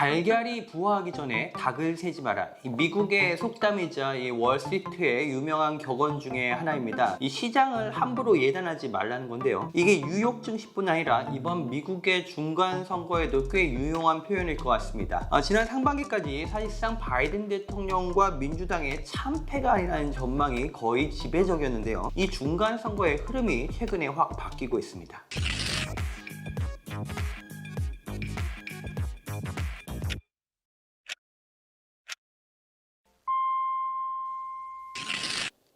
달걀이 부화하기 전에 닭을 세지 마라. 이 미국의 속담이자 이 월스트리트의 유명한 격언 중에 하나입니다. 이 시장을 함부로 예단하지 말라는 건데요. 이게 뉴욕 증시뿐 아니라 이번 미국의 중간 선거에도 꽤 유용한 표현일 것 같습니다. 지난 상반기까지 사실상 바이든 대통령과 민주당의 참패가 아니라는 전망이 거의 지배적이었는데요. 이 중간 선거의 흐름이 최근에 확 바뀌고 있습니다.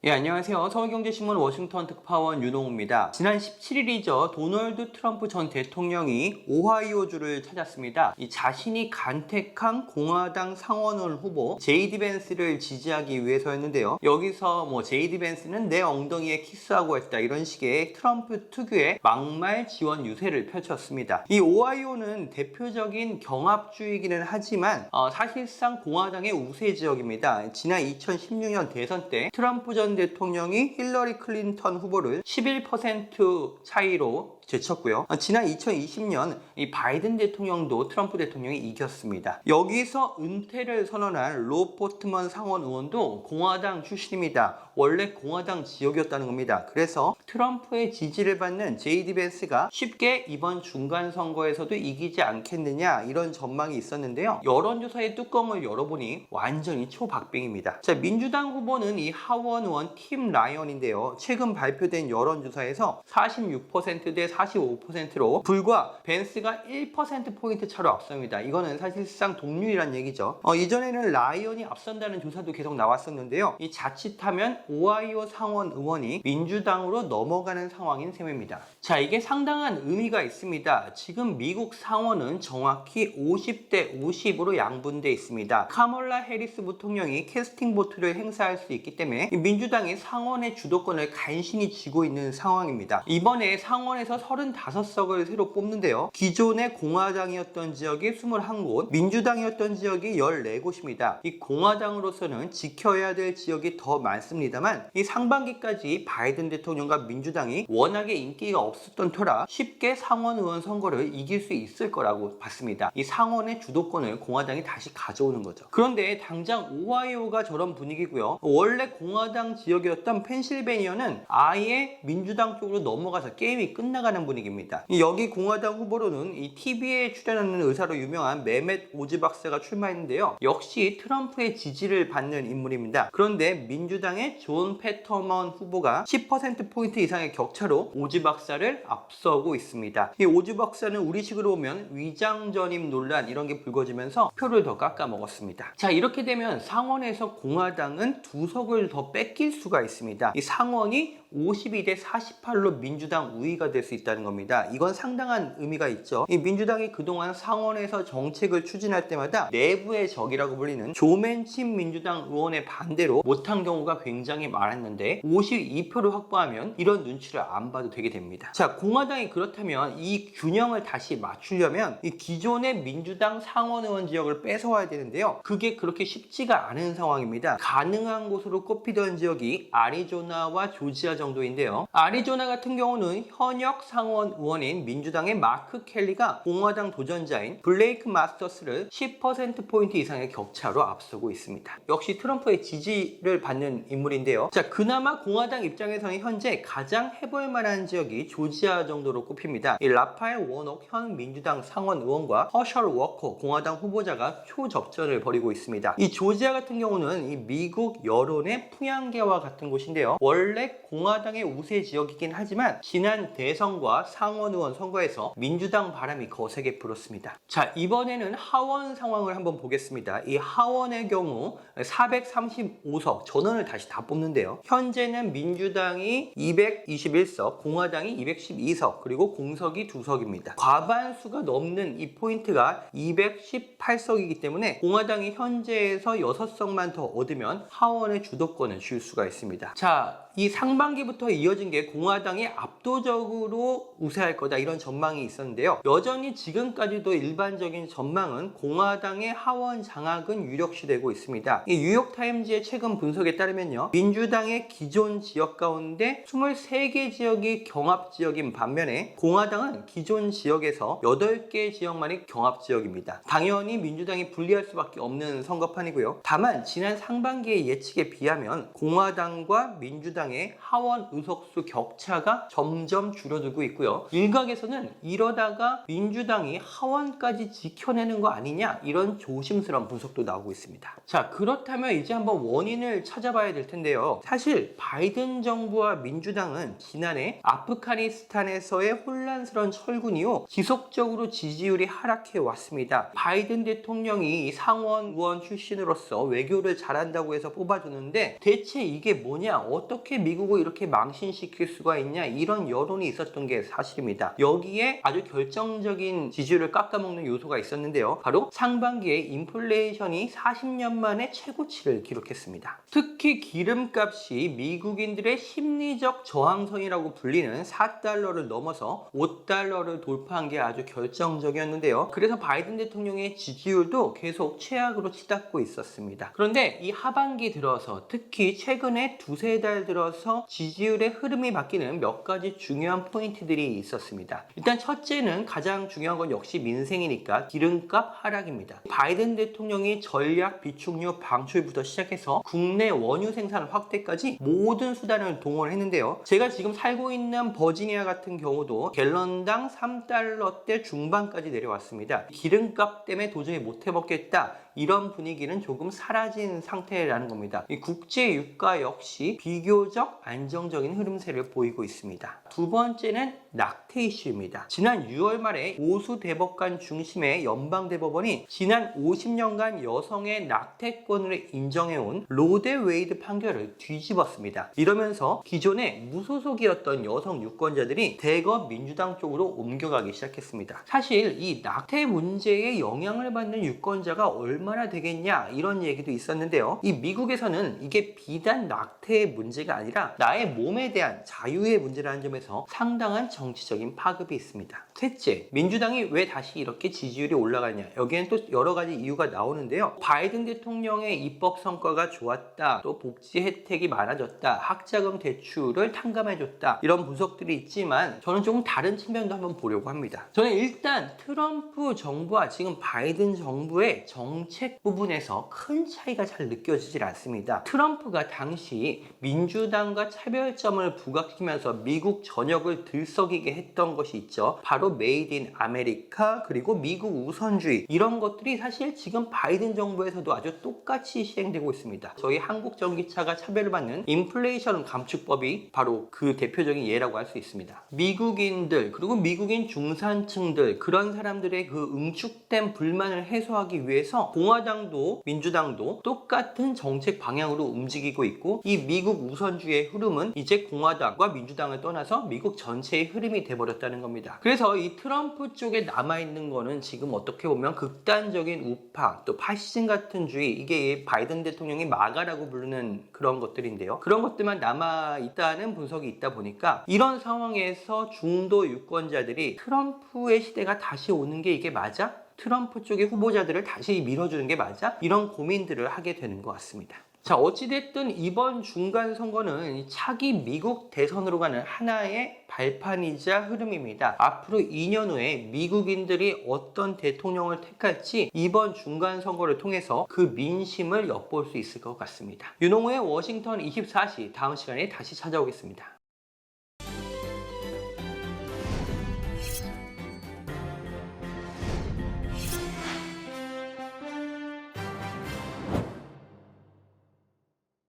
예, 안녕하세요. 서울경제신문 워싱턴 특파원 윤홍우입니다. 지난 17일이죠. 도널드 트럼프 전 대통령이 오하이오주를 찾았습니다. 이 자신이 간택한 공화당 상원의원 후보 제이디 벤스를 지지하기 위해서였는데요. 여기서 제이디 벤스는 내 엉덩이에 키스하고 했다, 이런 식의 트럼프 특유의 막말 지원 유세를 펼쳤습니다. 이 오하이오는 대표적인 경합주이기는 하지만 사실상 공화당의 우세 지역입니다. 지난 2016년 대선 때 트럼프 전 대통령이 힐러리 클린턴 후보를 11% 차이로 제쳤고요. 지난 2020년 이 바이든 대통령도 트럼프 대통령이 이겼습니다. 여기서 은퇴를 선언한 로 포트먼 상원 의원도 공화당 출신입니다. 원래 공화당 지역이었다는 겁니다. 그래서 트럼프의 지지를 받는 제이디 벤스가 쉽게 이번 중간 선거에서도 이기지 않겠느냐, 이런 전망이 있었는데요. 여론조사의 뚜껑을 열어보니 완전히 초박빙입니다. 자, 민주당 후보는 이 하원 의원 팀 라이언인데요. 최근 발표된 여론조사에서 46% 대 45%로 불과 벤스가 1%포인트 차로 앞섭니다. 이거는 사실상 동률이란 얘기죠. 이전에는 라이언이 앞선다는 조사도 계속 나왔었는데요. 이 자칫하면 오하이오 상원 의원이 민주당으로 넘어가는 상황인 셈입니다. 자, 이게 상당한 의미가 있습니다. 지금 미국 상원은 정확히 50대 50으로 양분돼 있습니다. 카멀라 해리스 부통령이 캐스팅 보트를 행사할 수 있기 때문에 민주당이 상원의 주도권을 간신히 쥐고 있는 상황입니다. 이번에 상원에서 35석을 새로 뽑는데요. 기존의 공화당이었던 지역이 21곳, 민주당이었던 지역이 14곳입니다. 이 공화당으로서는 지켜야 될 지역이 더 많습니다만 이 상반기까지 바이든 대통령과 민주당이 워낙에 인기가 없었던 터라 쉽게 상원 의원 선거를 이길 수 있을 거라고 봤습니다. 이 상원의 주도권을 공화당이 다시 가져오는 거죠. 그런데 당장 오하이오가 저런 분위기고요. 원래 공화당 지역이었던 펜실베니아는 아예 민주당 쪽으로 넘어가서 게임이 끝나가는 분위기입니다. 여기 공화당 후보로는 이 TV에 출연하는 의사로 유명한 메멧 오즈 박사가 출마했는데요. 역시 트럼프의 지지를 받는 인물입니다. 그런데 민주당의 존 패터먼 후보가 10%포인트 이상의 격차로 오즈 박사를 앞서고 있습니다. 이 오즈 박사는 우리식으로 보면 위장전입 논란, 이런 게 불거지면서 표를 더 깎아먹었습니다. 자, 이렇게 되면 상원에서 공화당은 2석을 더 뺏길 수가 있습니다. 이 상원이 52대 48로 민주당 우위가 될 수 있다는 겁니다. 이건 상당한 의미가 있죠. 이 민주당이 그동안 상원에서 정책을 추진할 때마다 내부의 적이라고 불리는 조맨친 민주당 의원의 반대로 못한 경우가 굉장히 많았는데 52표를 확보하면 이런 눈치를 안 봐도 되게 됩니다. 자, 공화당이 그렇다면 이 균형을 다시 맞추려면 이 기존의 민주당 상원 의원 지역을 뺏어와야 되는데요. 그게 그렇게 쉽지가 않은 상황입니다. 가능한 곳으로 꼽히던 지역이 아리조나와 조지아 정도인데요. 아리조나 같은 경우는 현역 상원 의원인 민주당의 마크 켈리가 공화당 도전자인 블레이크 마스터스를 10%포인트 이상의 격차로 앞서고 있습니다. 역시 트럼프의 지지를 받는 인물인데요. 자, 그나마 공화당 입장에서는 현재 가장 해볼 만한 지역이 조지아 정도로 꼽힙니다. 이 라파엘 워녹 현 민주당 상원 의원과 허셜 워커 공화당 후보자가 초접전을 벌이고 있습니다. 이 조지아 같은 경우는 이 미국 여론의 풍향계와 같은 곳인데요. 원래 공화당의 우세 지역이긴 하지만 지난 대선과 상원 의원 선거에서 민주당 바람이 거세게 불었습니다. 자, 이번에는 하원 상황을 한번 보겠습니다. 이 하원의 경우 435석 전원을 다시 다 뽑는데요. 현재는 민주당이 221석, 공화당이 212석, 그리고 공석이 2석입니다. 과반수가 넘는 이 포인트가 218석이기 때문에 공화당이 현재에서 6석만 더 얻으면 하원의 주도권을 줄 수가 있습니다. 자, 이 상반기부터 이어진 게 공화당이 압도적으로 우세할 거다 이런 전망이 있었는데요. 여전히 지금까지도 일반적인 전망은 공화당의 하원 장악은 유력시되고 있습니다. 이 뉴욕타임즈의 최근 분석에 따르면요, 민주당의 기존 지역 가운데 23개 지역이 경합 지역인 반면에 공화당은 기존 지역에서 8개 지역만이 경합 지역입니다. 당연히 민주당이 불리할 수밖에 없는 선거판이고요. 다만 지난 상반기의 예측에 비하면 공화당과 민주당의 하원 의석수 격차가 점점 줄어들고 있고요. 일각에서는 이러다가 민주당이 하원까지 지켜내는 거 아니냐 이런 조심스러운 분석도 나오고 있습니다. 자, 그렇다면 이제 한번 원인을 찾아봐야 될 텐데요. 사실 바이든 정부와 민주당은 지난해 아프가니스탄에서의 혼란스러운 철군 이후 지속적으로 지지율이 하락해 왔습니다. 바이든 대통령이 상원 의원 출신으로서 외교를 잘한다고 해서 뽑아주는데 대체 이게 뭐냐, 어떻게 미국을 이렇게 망신시킬 수가 있냐 이런 여론이 있었던 게 사실입니다. 여기에 아주 결정적인 지지율을 깎아먹는 요소가 있었는데요. 바로 상반기에 인플레이션이 40년 만에 최고치를 기록했습니다. 특히 기름값이 미국인들의 심리적 저항선이라고 불리는 4달러를 넘어서 5달러를 돌파한 게 아주 결정적이었는데요. 그래서 바이든 대통령의 지지율도 계속 최악으로 치닫고 있었습니다. 그런데 이 하반기 들어서 특히 최근에 두세 달 들어서 지지율의 흐름이 바뀌는 몇 가지 중요한 포인트들이 있었습니다. 일단 첫째는 가장 중요한 건 역시 민생이니까 기름값 하락입니다. 바이든 대통령이 전략 비축유 방출부터 시작해서 국내 원유 생산 확대까지 모든 수단을 동원했는데요. 제가 지금 살고 있는 버지니아 같은 경우도 갤런당 3달러대 중반까지 내려왔습니다. 기름값 때문에 도저히 못 해먹겠다 이런 분위기는 조금 사라진 상태라는 겁니다. 이 국제 유가 역시 비교적 안정적인 흐름세를 보이고 있습니다. 두 번째는 낙태 이슈입니다. 지난 6월 말에 보수 대법관 중심의 연방대법원이 지난 50년간 여성의 낙태권을 인정해온 로데 웨이드 판결을 뒤집었습니다. 이러면서 기존에 무소속이었던 여성 유권자들이 대거 민주당 쪽으로 옮겨가기 시작했습니다. 사실 이 낙태 문제에 영향을 받는 유권자가 얼마나 되겠냐 이런 얘기도 있었는데요. 이 미국에서는 이게 비단 낙태의 문제가 아니라 나의 몸에 대한 자유의 문제라는 점에서 상당한 정치적인 파급이 있습니다. 셋째, 민주당이 왜 다시 이렇게 지지율이 올라가냐, 여기에는 또 여러 가지 이유가 나오는데요. 바이든 대통령의 입법 성과가 좋았다, 또 복지 혜택이 많아졌다, 학자금 대출을 탕감해줬다 이런 분석들이 있지만 저는 조금 다른 측면도 한번 보려고 합니다. 저는 일단 트럼프 정부와 지금 바이든 정부의 정책 부분에서 큰 차이가 잘 느껴지질 않습니다. 트럼프가 당시 민주당과 차별점을 부각시키면서 미국 전역을 들썩이게 했던 것이 있죠. 바로 메이드 인 아메리카 그리고 미국 우선주의 이런 것들이 사실 지금 바이든 정부에서도 아주 똑같이 시행되고 있습니다. 저희 한국 전기차가 차별을 받는 인플레이션 감축법이 바로 그 대표적인 예라고 할 수 있습니다. 미국인들 그리고 미국인 중산층들 그런 사람들의 그 응축된 불만을 해소하기 위해서 공화당도 민주당도 똑같은 정책 방향으로 움직이고 있고 이 미국 우선주의의 흐름은 이제 공화당과 민주당을 떠나서 미국 전체의 흐름이 돼버렸다는 겁니다. 그래서 이 트럼프 쪽에 남아있는 거는 지금 어떻게 보면 극단적인 우파 또 파시즘 같은 주의 이게 바이든 대통령이 마가라고 부르는 그런 것들인데요. 그런 것들만 남아있다는 분석이 있다 보니까 이런 상황에서 중도 유권자들이 트럼프의 시대가 다시 오는 게 이게 맞아? 트럼프 쪽의 후보자들을 다시 밀어주는 게 맞아? 이런 고민들을 하게 되는 것 같습니다. 자, 어찌됐든 이번 중간 선거는 차기 미국 대선으로 가는 하나의 발판이자 흐름입니다. 앞으로 2년 후에 미국인들이 어떤 대통령을 택할지 이번 중간 선거를 통해서 그 민심을 엿볼 수 있을 것 같습니다. 윤홍호의 워싱턴 24시 다음 시간에 다시 찾아오겠습니다.